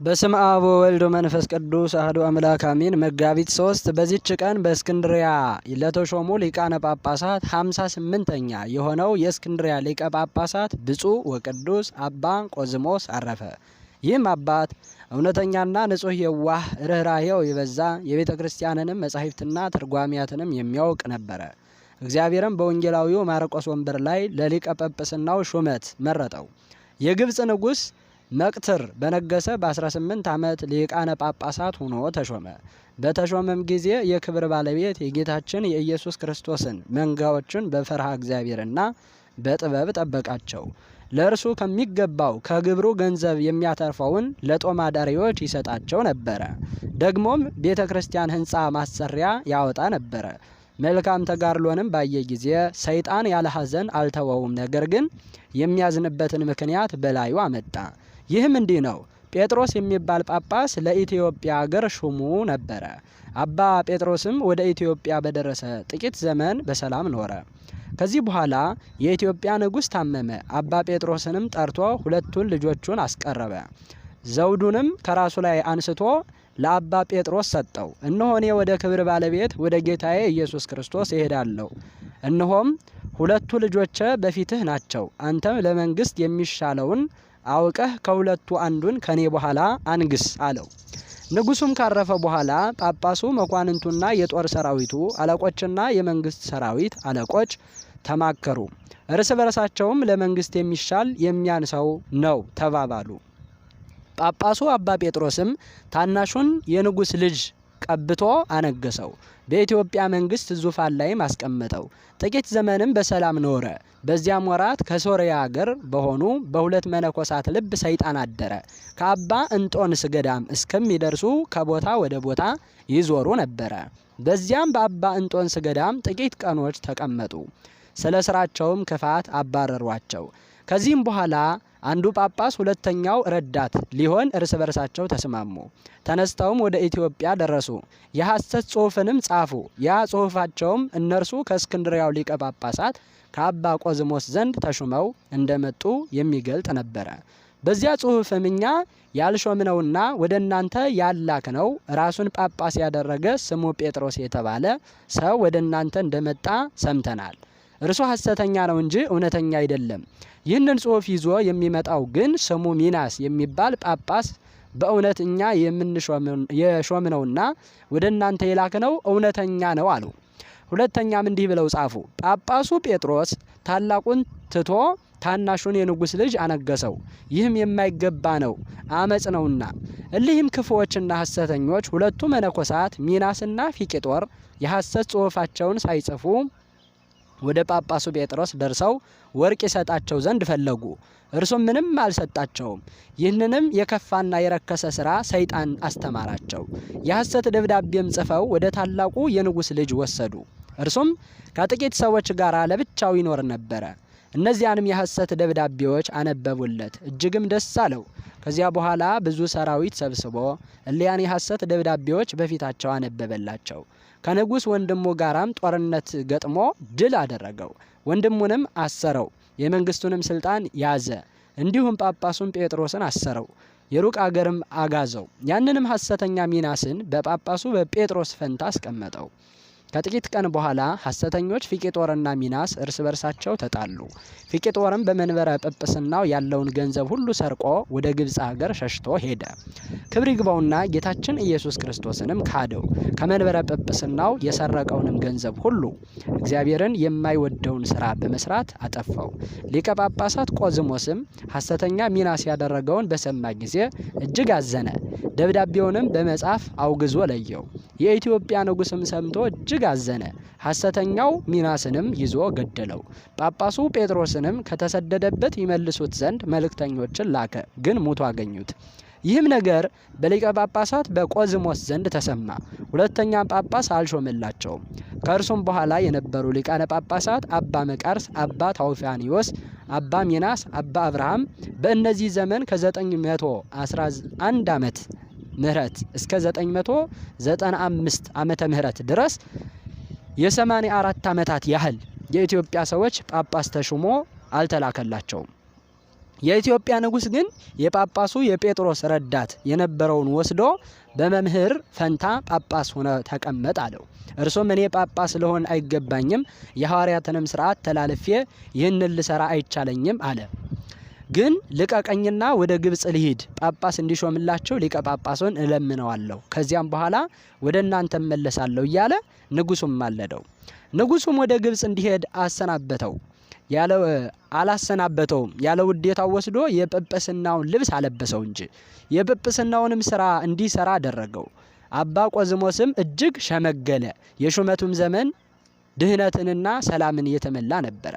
በስመ አብ ወወልድ ወመንፈስ ቅዱስ አሐዱ አምላክ አሜን። መጋቢት 3 በዚች ቀን በእስክንድርያ ለተሾሙ ሊቃነ ጳጳሳት 58ኛ የሆነው የእስክንድርያ ሊቀ ጳጳሳት ብፁዕ ወቅዱስ አባ ቆዝሞስ አረፈ። ይህም አባት እውነተኛና ንጹሕ የዋህ ርኅራኄው የበዛ የቤተ ክርስቲያንንም መጻሕፍትና ትርጓሜያትንም የሚያውቅ ነበረ። እግዚአብሔርም በወንጌላዊው ማርቆስ ወንበር ላይ ለሊቀ ጵጵስናው ሹመት መረጠው። የግብጽ ንጉሥ መቅትር በነገሰ በ18 ዓመት ሊቃነ ጳጳሳት ሆኖ ተሾመ። በተሾመም ጊዜ የክብር ባለቤት የጌታችን የኢየሱስ ክርስቶስን መንጋዎችን በፈርሃ እግዚአብሔርና በጥበብ ጠበቃቸው። ለእርሱ ከሚገባው ከግብሩ ገንዘብ የሚያተርፈውን ለጦም አዳሪዎች ይሰጣቸው ነበረ። ደግሞም ቤተ ክርስቲያን ሕንፃ ማሰሪያ ያወጣ ነበረ። መልካም ተጋድሎንም ባየ ጊዜ ሰይጣን ያለ ሐዘን አልተወውም፣ ነገር ግን የሚያዝንበትን ምክንያት በላዩ አመጣ። ይህም እንዲህ ነው። ጴጥሮስ የሚባል ጳጳስ ለኢትዮጵያ አገር ሹሙ ነበረ። አባ ጴጥሮስም ወደ ኢትዮጵያ በደረሰ ጥቂት ዘመን በሰላም ኖረ። ከዚህ በኋላ የኢትዮጵያ ንጉሥ ታመመ። አባ ጴጥሮስንም ጠርቶ ሁለቱን ልጆቹን አስቀረበ። ዘውዱንም ከራሱ ላይ አንስቶ ለአባ ጴጥሮስ ሰጠው። እነሆ እኔ ወደ ክብር ባለቤት ወደ ጌታዬ ኢየሱስ ክርስቶስ እሄዳለሁ። እነሆም ሁለቱ ልጆቼ በፊትህ ናቸው። አንተም ለመንግስት የሚሻለውን አውቀህ ከሁለቱ አንዱን ከኔ በኋላ አንግስ አለው። ንጉሱም ካረፈ በኋላ ጳጳሱ፣ መኳንንቱና የጦር ሰራዊቱ አለቆችና የመንግስት ሰራዊት አለቆች ተማከሩ። እርስ በርሳቸውም ለመንግስት የሚሻል የሚያንሰው ነው ተባባሉ። ጳጳሱ አባ ጴጥሮስም ታናሹን የንጉስ ልጅ ቀብቶ አነገሰው። በኢትዮጵያ መንግስት ዙፋን ላይም አስቀመጠው። ጥቂት ዘመንም በሰላም ኖረ። በዚያም ወራት ከሶርያ አገር በሆኑ በሁለት መነኮሳት ልብ ሰይጣን አደረ። ከአባ እንጦንስ ገዳም እስከሚደርሱ ከቦታ ወደ ቦታ ይዞሩ ነበረ። በዚያም በአባ እንጦንስ ገዳም ጥቂት ቀኖች ተቀመጡ። ስለ ስራቸውም ክፋት አባረሯቸው። ከዚህም በኋላ አንዱ ጳጳስ ሁለተኛው ረዳት ሊሆን እርስ በርሳቸው ተስማሙ። ተነስተውም ወደ ኢትዮጵያ ደረሱ። የሐሰት ጽሑፍንም ጻፉ። ያ ጽሑፋቸውም እነርሱ ከእስክንድርያው ሊቀ ጳጳሳት ከአባ ቆዝሞስ ዘንድ ተሹመው እንደመጡ የሚገልጥ ነበረ። በዚያ ጽሑፍም እኛ ያልሾምነውና ወደ እናንተ ያላክነው ራሱን ጳጳስ ያደረገ ስሙ ጴጥሮስ የተባለ ሰው ወደ እናንተ እንደመጣ ሰምተናል። እርሱ ሐሰተኛ ነው እንጂ እውነተኛ አይደለም። ይህንን ጽሑፍ ይዞ የሚመጣው ግን ስሙ ሚናስ የሚባል ጳጳስ በእውነት እኛ የሾምነውና ወደ እናንተ የላክነው እውነተኛ ነው አሉ። ሁለተኛም እንዲህ ብለው ጻፉ። ጳጳሱ ጴጥሮስ ታላቁን ትቶ ታናሹን የንጉሥ ልጅ አነገሰው። ይህም የማይገባ ነው፣ አመጽ ነውና። እሊህም ክፉዎችና ሐሰተኞች ሁለቱ መነኮሳት ሚናስና ፊቄጦር የሐሰት ጽሑፋቸውን ሳይጽፉ ወደ ጳጳሱ ጴጥሮስ ደርሰው ወርቅ ይሰጣቸው ዘንድ ፈለጉ። እርሱም ምንም አልሰጣቸውም። ይህንንም የከፋና የረከሰ ሥራ ሰይጣን አስተማራቸው። የሐሰት ደብዳቤም ጽፈው ወደ ታላቁ የንጉሥ ልጅ ወሰዱ። እርሱም ከጥቂት ሰዎች ጋር ለብቻው ይኖር ነበረ። እነዚያንም የሐሰት ደብዳቤዎች አነበቡለት፣ እጅግም ደስ አለው። ከዚያ በኋላ ብዙ ሰራዊት ሰብስቦ እሊያን የሐሰት ደብዳቤዎች በፊታቸው አነበበላቸው። ከንጉሥ ወንድሙ ጋራም ጦርነት ገጥሞ ድል አደረገው። ወንድሙንም አሰረው፣ የመንግስቱንም ስልጣን ያዘ። እንዲሁም ጳጳሱን ጴጥሮስን አሰረው፣ የሩቅ አገርም አጋዘው። ያንንም ሐሰተኛ ሚናስን በጳጳሱ በጴጥሮስ ፈንታ አስቀመጠው። ከጥቂት ቀን በኋላ ሐሰተኞች ፊቄጦርና ሚናስ እርስ በርሳቸው ተጣሉ። ፊቄጦርም በመንበረ ጵጵስናው ያለውን ገንዘብ ሁሉ ሰርቆ ወደ ግብጽ ሀገር ሸሽቶ ሄደ። ክብር ይግባውና ጌታችን ኢየሱስ ክርስቶስንም ካደው። ከመንበረ ጵጵስናው የሰረቀውንም ገንዘብ ሁሉ እግዚአብሔርን የማይወደውን ስራ በመስራት አጠፋው። ሊቀ ጳጳሳት ቆዝሞስም ሐሰተኛ ሚናስ ያደረገውን በሰማ ጊዜ እጅግ አዘነ። ደብዳቤውንም በመጻፍ አውግዞ ለየው። የኢትዮጵያ ንጉሥም ሰምቶ እጅግ አዘነ። ሐሰተኛው ሚናስንም ይዞ ገደለው። ጳጳሱ ጴጥሮስንም ከተሰደደበት ይመልሱት ዘንድ መልእክተኞችን ላከ፣ ግን ሙቶ አገኙት። ይህም ነገር በሊቀ ጳጳሳት በቆዝሞስ ዘንድ ተሰማ። ሁለተኛ ጳጳስ አልሾመላቸውም። ከእርሱም በኋላ የነበሩ ሊቃነ ጳጳሳት አባ መቃርስ፣ አባ ታውፊያኒዮስ፣ አባ ሚናስ፣ አባ አብርሃም በእነዚህ ዘመን ከ911 ዓመት ምህረት እስከ 995 ዓመተ ምህረት ድረስ የ84 ዓመታት ያህል የኢትዮጵያ ሰዎች ጳጳስ ተሹሞ አልተላከላቸውም። የኢትዮጵያ ንጉስ ግን የጳጳሱ የጴጥሮስ ረዳት የነበረውን ወስዶ በመምህር ፈንታ ጳጳስ ሆነ ተቀመጥ አለው። እርሱም እኔ ጳጳስ ለሆን አይገባኝም፣ የሐዋርያትንም ሥርዓት ተላልፌ ይህንን ልሰራ አይቻለኝም አለ። ግን ልቀቀኝና ወደ ግብጽ ልሂድ፣ ጳጳስ እንዲሾምላቸው ሊቀ ጳጳሱን እለምነዋለሁ፣ ከዚያም በኋላ ወደ እናንተ መለሳለሁ እያለ ንጉሱም ማለደው። ንጉሱም ወደ ግብጽ እንዲሄድ አሰናበተው። አላሰናበተውም፣ ያለ ውዴታው ወስዶ የጵጵስናውን ልብስ አለበሰው እንጂ የጵጵስናውንም ስራ እንዲሰራ አደረገው። አባ ቆዝሞስም እጅግ ሸመገለ። የሹመቱም ዘመን ድህነትንና ሰላምን የተመላ ነበረ።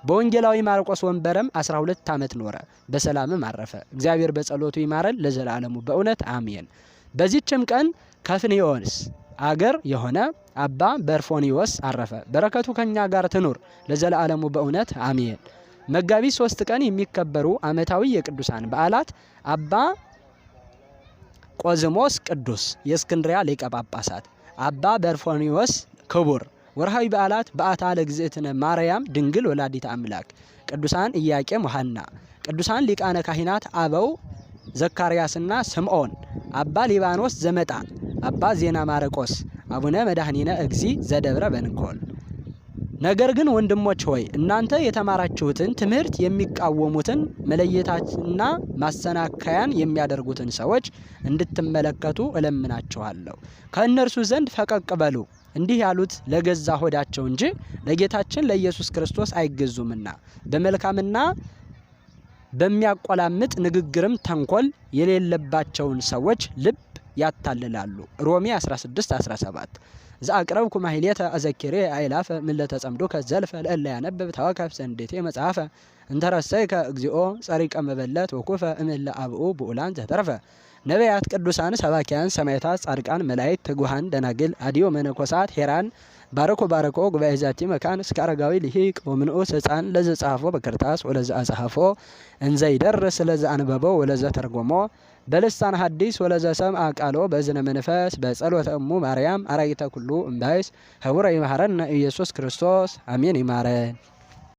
በወንጌላዊ ማርቆስ ወንበረም 12 ዓመት ኖረ፣ በሰላምም አረፈ። እግዚአብሔር በጸሎቱ ይማረን ለዘላለሙ በእውነት አሜን። በዚህችም ቀን ከፍንዮስ አገር የሆነ አባ በርፎኒዮስ አረፈ። በረከቱ ከኛ ጋር ትኑር ለዘላለሙ በእውነት አሜን። መጋቢት 3 ቀን የሚከበሩ ዓመታዊ የቅዱሳን በዓላት አባ ቆዝሞስ ቅዱስ የእስክንድርያ ሊቀ ጳጳሳት፣ አባ በርፎኒዮስ ክቡር። ወርሃዊ በዓላት በዓታ ለእግዝእትነ ማርያም ድንግል ወላዲተ አምላክ፣ ቅዱሳን ኢያቄም ወሐና፣ ቅዱሳን ሊቃነ ካህናት አበው ዘካርያስና ስምዖን፣ አባ ሊባኖስ ዘመጣ፣ አባ ዜና ማርቆስ፣ አቡነ መድኃኒነ እግዚ ዘደብረ በንኮል። ነገር ግን ወንድሞች ሆይ እናንተ የተማራችሁትን ትምህርት የሚቃወሙትን መለየታችንና ማሰናከያን የሚያደርጉትን ሰዎች እንድትመለከቱ እለምናችኋለሁ። ከእነርሱ ዘንድ ፈቀቅ በሉ። እንዲህ ያሉት ለገዛ ሆዳቸው እንጂ ለጌታችን ለኢየሱስ ክርስቶስ አይገዙምና በመልካምና በሚያቆላምጥ ንግግርም ተንኮል የሌለባቸውን ሰዎች ልብ ያታልላሉ። ሮሜ 16:17 ዘአቅረብኩ ማሕሌተ አዘኪሬ አእላፈ ምለተ ጸምዱከ ዘልፈ ለእለ ያነብብ ተወከፍ ዘንዴቴ መጽሐፈ እንተረሰይከ እግዚኦ ጸሪቀ መበለት ወኩፈ እምእለ አብኡ ብኡላን ዘተረፈ ነቢያት፣ ቅዱሳን፣ ሰባኪያን፣ ሰማዕታት፣ ጻድቃን፣ መላእክት፣ ትጉሃን፣ ደናግል፣ አዲዮ መነኮሳት ሄራን ባረኮ ባረኮ ጉባኤ ዛቲ መካን እስከ አረጋዊ ልሂቅ ወምንዑስ ሕፃን ለዘ ጻፎ በክርታስ ወለዘ አጽሐፎ እንዘ ይደርስ ለዘ አንበበው ወለዘ ተርጎሞ በልሳን ሐዲስ ወለዘ ሰምዐ ቃሎ በእዝነ መንፈስ በጸሎተ እሙ ማርያም አራይተ ኩሉ እምባይስ ህቡረ ይመሐረነ ኢየሱስ ክርስቶስ አሜን። ይማረን።